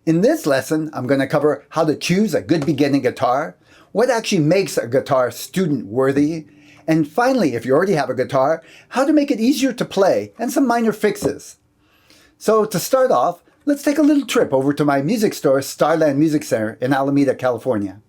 In this lesson, I'm going to cover how to choose a good beginning guitar, what actually makes a guitar student-worthy, and finally, if you already have a guitar, how to make it easier to play and some minor fixes. So to start off, let's take a little trip over to my music store, Starland Music Center in Alameda, California.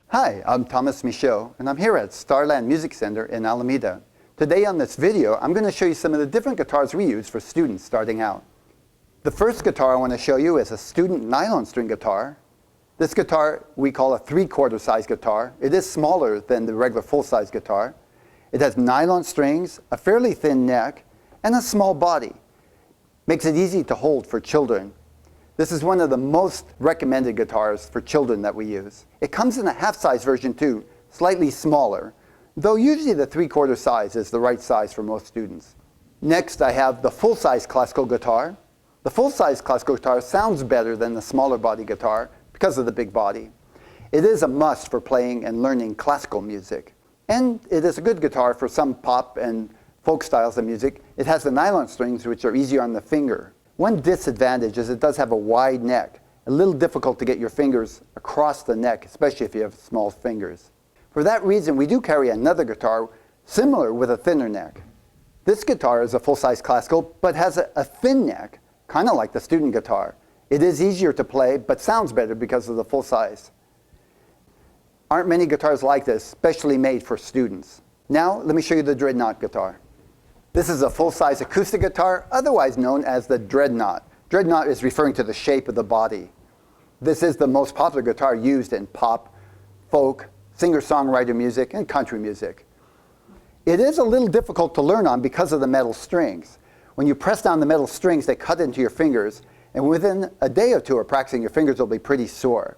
Hi, I'm Tomas Michaud, and I'm here at Starland Music Center in Alameda. Today on this video, I'm going to show you some of the different guitars we use for students starting out. The first guitar I want to show you is a student nylon string guitar. This guitar we call a 3/4 size guitar. It is smaller than the regular full-size guitar. It has nylon strings, a fairly thin neck, and a small body. Makes it easy to hold for children. This is one of the most recommended guitars for children that we use. It comes in a half-size version too, slightly smaller, though usually the 3/4 size is the right size for most students. Next, I have the full-size classical guitar. The full-size classical guitar sounds better than the smaller body guitar because of the big body. It is a must for playing and learning classical music. And it is a good guitar for some pop and folk styles of music. It has the nylon strings, which are easier on the finger. One disadvantage is it does have a wide neck, a little difficult to get your fingers across the neck, especially if you have small fingers. For that reason, we do carry another guitar similar with a thinner neck. This guitar is a full-size classical, but has a thin neck, kind of like the student guitar. It is easier to play, but sounds better because of the full size. Aren't many guitars like this, specially made for students. Now, let me show you the Dreadnought guitar. This is a full-size acoustic guitar, otherwise known as the Dreadnought. Dreadnought is referring to the shape of the body. This is the most popular guitar used in pop, folk, singer-songwriter music, and country music. It is a little difficult to learn on because of the metal strings. When you press down the metal strings, they cut into your fingers, and within a day or two of practicing, your fingers will be pretty sore.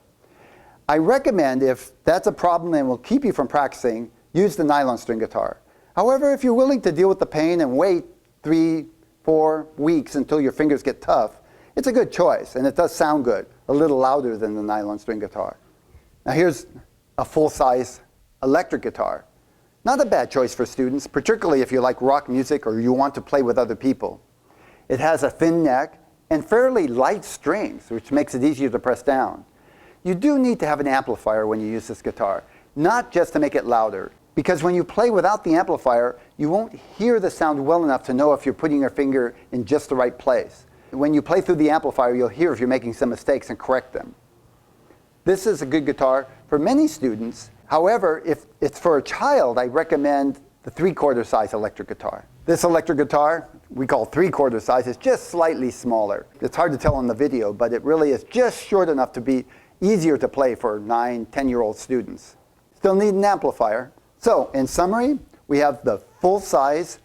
I recommend, if that's a problem and will keep you from practicing, use the nylon string guitar. However, if you're willing to deal with the pain and wait 3-4 weeks until your fingers get tough, it's a good choice, and it does sound good, a little louder than the nylon string guitar. Now here's a full-size electric guitar. Not a bad choice for students, particularly if you like rock music or you want to play with other people. It has a thin neck and fairly light strings, which makes it easier to press down. You do need to have an amplifier when you use this guitar, not just to make it louder, because when you play without the amplifier, you won't hear the sound well enough to know if you're putting your finger in just the right place. When you play through the amplifier, you'll hear if you're making some mistakes and correct them. This is a good guitar for many students. However, if it's for a child, I recommend the 3/4 size electric guitar. This electric guitar, we call 3/4 size, is just slightly smaller. It's hard to tell on the video, but it really is just short enough to be easier to play for 9, 10-year-old students. Still need an amplifier. So, in summary, we have the full-size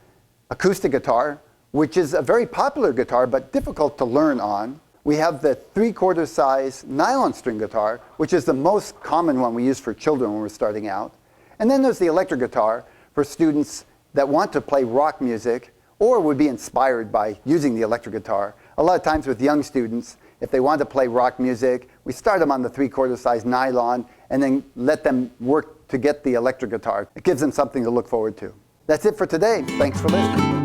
acoustic guitar, which is a very popular guitar, but difficult to learn on. We have the 3/4 size nylon string guitar, which is the most common one we use for children when we're starting out. And then there's the electric guitar for students that want to play rock music or would be inspired by using the electric guitar. A lot of times with young students, if they want to play rock music, we start them on the 3/4 size nylon and then let them work to get the electric guitar. It gives them something to look forward to. That's it for today. Thanks for listening.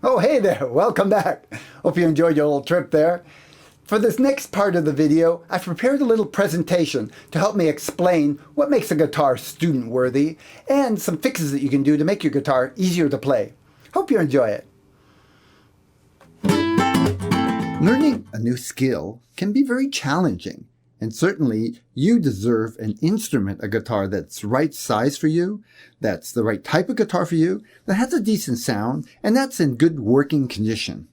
Oh, hey there, welcome back. Hope you enjoyed your little trip there. For this next part of the video, I've prepared a little presentation to help me explain what makes a guitar student-worthy and some fixes that you can do to make your guitar easier to play. Hope you enjoy it. Learning a new skill can be very challenging, and certainly you deserve an instrument, a guitar that's the right size for you, that's the right type of guitar for you, that has a decent sound, and that's in good working condition.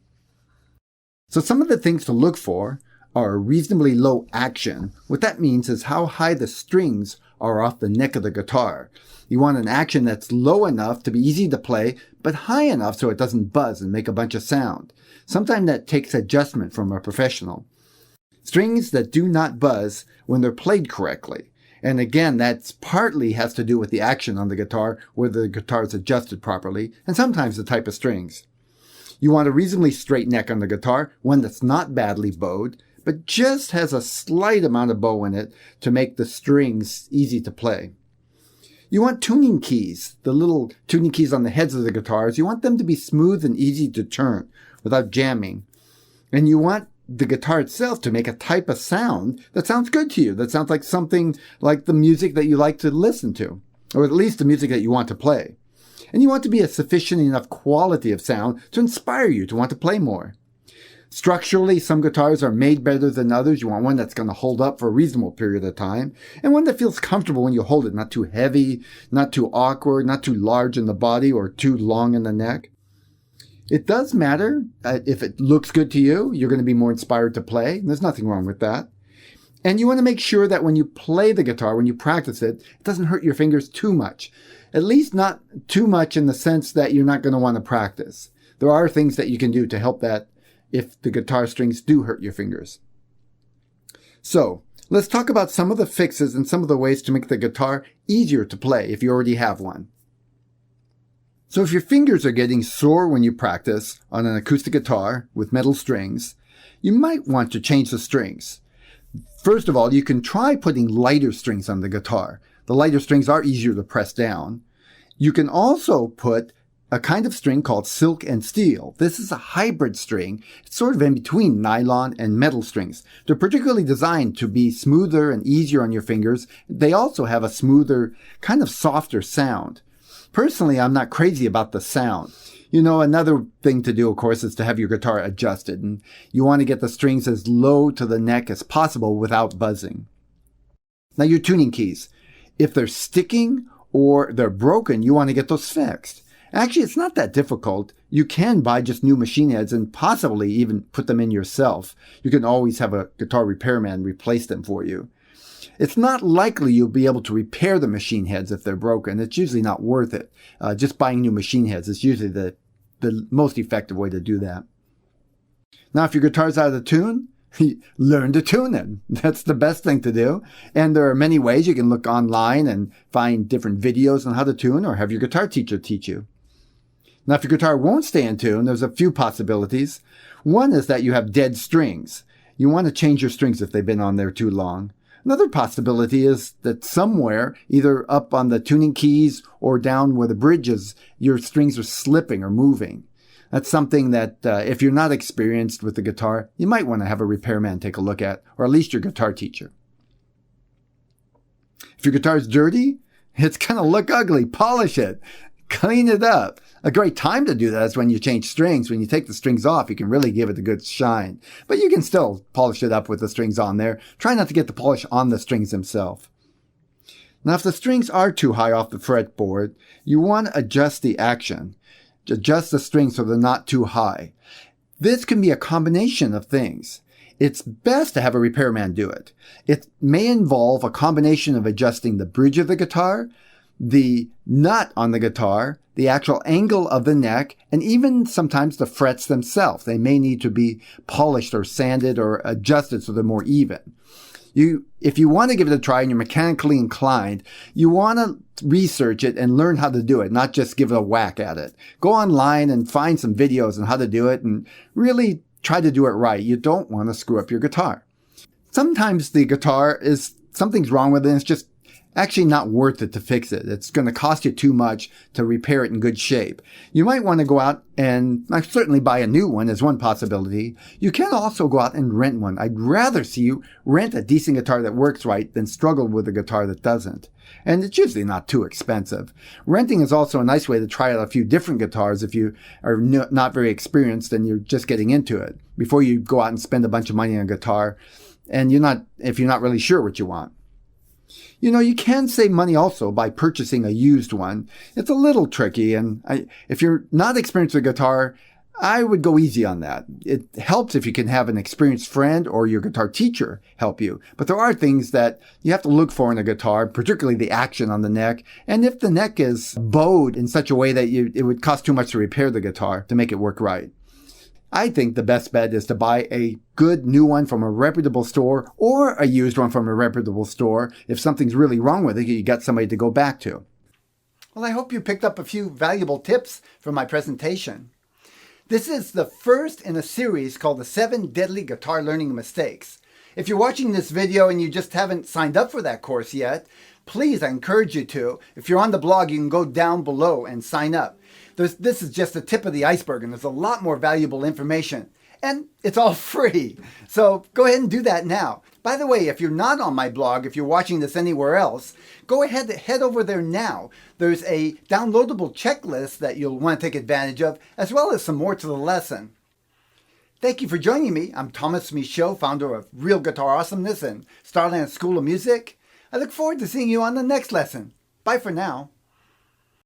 So some of the things to look for are reasonably low action. What that means is how high the strings are off the neck of the guitar. You want an action that's low enough to be easy to play, but high enough so it doesn't buzz and make a bunch of sound. Sometimes that takes adjustment from a professional. Strings that do not buzz when they're played correctly. And again, that's partly has to do with the action on the guitar, whether the guitar is adjusted properly, and sometimes the type of strings. You want a reasonably straight neck on the guitar, one that's not badly bowed, but just has a slight amount of bow in it to make the strings easy to play. You want tuning keys, the little tuning keys on the heads of the guitars. You want them to be smooth and easy to turn without jamming. And you want the guitar itself to make a type of sound that sounds good to you, that sounds like something like the music that you like to listen to, or at least the music that you want to play. And you want to be a sufficient enough quality of sound to inspire you to want to play more. Structurally, some guitars are made better than others. You want one that's going to hold up for a reasonable period of time, and one that feels comfortable when you hold it, not too heavy, not too awkward, not too large in the body or too long in the neck. It does matter. If it looks good to you, you're going to be more inspired to play. There's nothing wrong with that. And you want to make sure that when you play the guitar, when you practice it, it doesn't hurt your fingers too much. At least not too much in the sense that you're not going to want to practice. There are things that you can do to help that if the guitar strings do hurt your fingers. So, let's talk about some of the fixes and some of the ways to make the guitar easier to play if you already have one. So if your fingers are getting sore when you practice on an acoustic guitar with metal strings, you might want to change the strings. First of all, you can try putting lighter strings on the guitar. The lighter strings are easier to press down. You can also put a kind of string called silk and steel. This is a hybrid string. It's sort of in between nylon and metal strings. They're particularly designed to be smoother and easier on your fingers. They also have a smoother, kind of softer sound. Personally, I'm not crazy about the sound. You know, another thing to do, of course, is to have your guitar adjusted. And you want to get the strings as low to the neck as possible without buzzing. Now, your tuning keys. If they're sticking or they're broken, you want to get those fixed. Actually, it's not that difficult. You can buy just new machine heads and possibly even put them in yourself. You can always have a guitar repairman replace them for you. It's not likely you'll be able to repair the machine heads if they're broken. It's usually not worth it. Just buying new machine heads is usually the most effective way to do that. Now, if your guitar's out of tune, learn to tune it. That's the best thing to do. And there are many ways. You can look online and find different videos on how to tune, or have your guitar teacher teach you. Now, if your guitar won't stay in tune, there's a few possibilities. One is that you have dead strings. You want to change your strings if they've been on there too long. Another possibility is that somewhere, either up on the tuning keys or down where the bridge is, your strings are slipping or moving. That's something that if you're not experienced with the guitar, you might want to have a repairman take a look at, or at least your guitar teacher. If your guitar is dirty, it's going to look ugly. Polish it. Clean it up. A great time to do that is when you change strings. When you take the strings off, you can really give it a good shine. But you can still polish it up with the strings on there. Try not to get the polish on the strings themselves. Now, if the strings are too high off the fretboard, you want to adjust the action. Adjust the strings so they're not too high. This can be a combination of things. It's best to have a repairman do it. It may involve a combination of adjusting the bridge of the guitar, the nut on the guitar, the actual angle of the neck, and even sometimes the frets themselves. They may need to be polished or sanded or adjusted so they're more even. If you want to give it a try and you're mechanically inclined, you want to research it and learn how to do it, not just give it a whack at it. Go online and find some videos on how to do it and really try to do it right. You don't want to screw up your guitar. Sometimes the guitar something's wrong with it and it's just actually not worth it to fix it. It's going to cost you too much to repair it in good shape. You might want to go out and certainly buy a new one is one possibility. You can also go out and rent one. I'd rather see you rent a decent guitar that works right than struggle with a guitar that doesn't. And it's usually not too expensive. Renting is also a nice way to try out a few different guitars if you are not very experienced and you're just getting into it before you go out and spend a bunch of money on a guitar and if you're not really sure what you want. You know, you can save money also by purchasing a used one. It's a little tricky, and if you're not experienced with guitar, I would go easy on that. It helps if you can have an experienced friend or your guitar teacher help you. But there are things that you have to look for in a guitar, particularly the action on the neck. And if the neck is bowed in such a way that it would cost too much to repair the guitar to make it work right. I think the best bet is to buy a good new one from a reputable store or a used one from a reputable store. If something's really wrong with it, you got somebody to go back to. Well, I hope you picked up a few valuable tips from my presentation. This is the first in a series called the 7 Deadly Guitar Learning Mistakes. If you're watching this video and you just haven't signed up for that course yet, please, I encourage you to. If you're on the blog, you can go down below and sign up. This is just the tip of the iceberg, and there's a lot more valuable information. And it's all free. So go ahead and do that now. By the way, if you're not on my blog, if you're watching this anywhere else, go ahead and head over there now. There's a downloadable checklist that you'll want to take advantage of, as well as some more to the lesson. Thank you for joining me. I'm Tomas Michaud, founder of Real Guitar Awesomeness and Starland School of Music. I look forward to seeing you on the next lesson. Bye for now.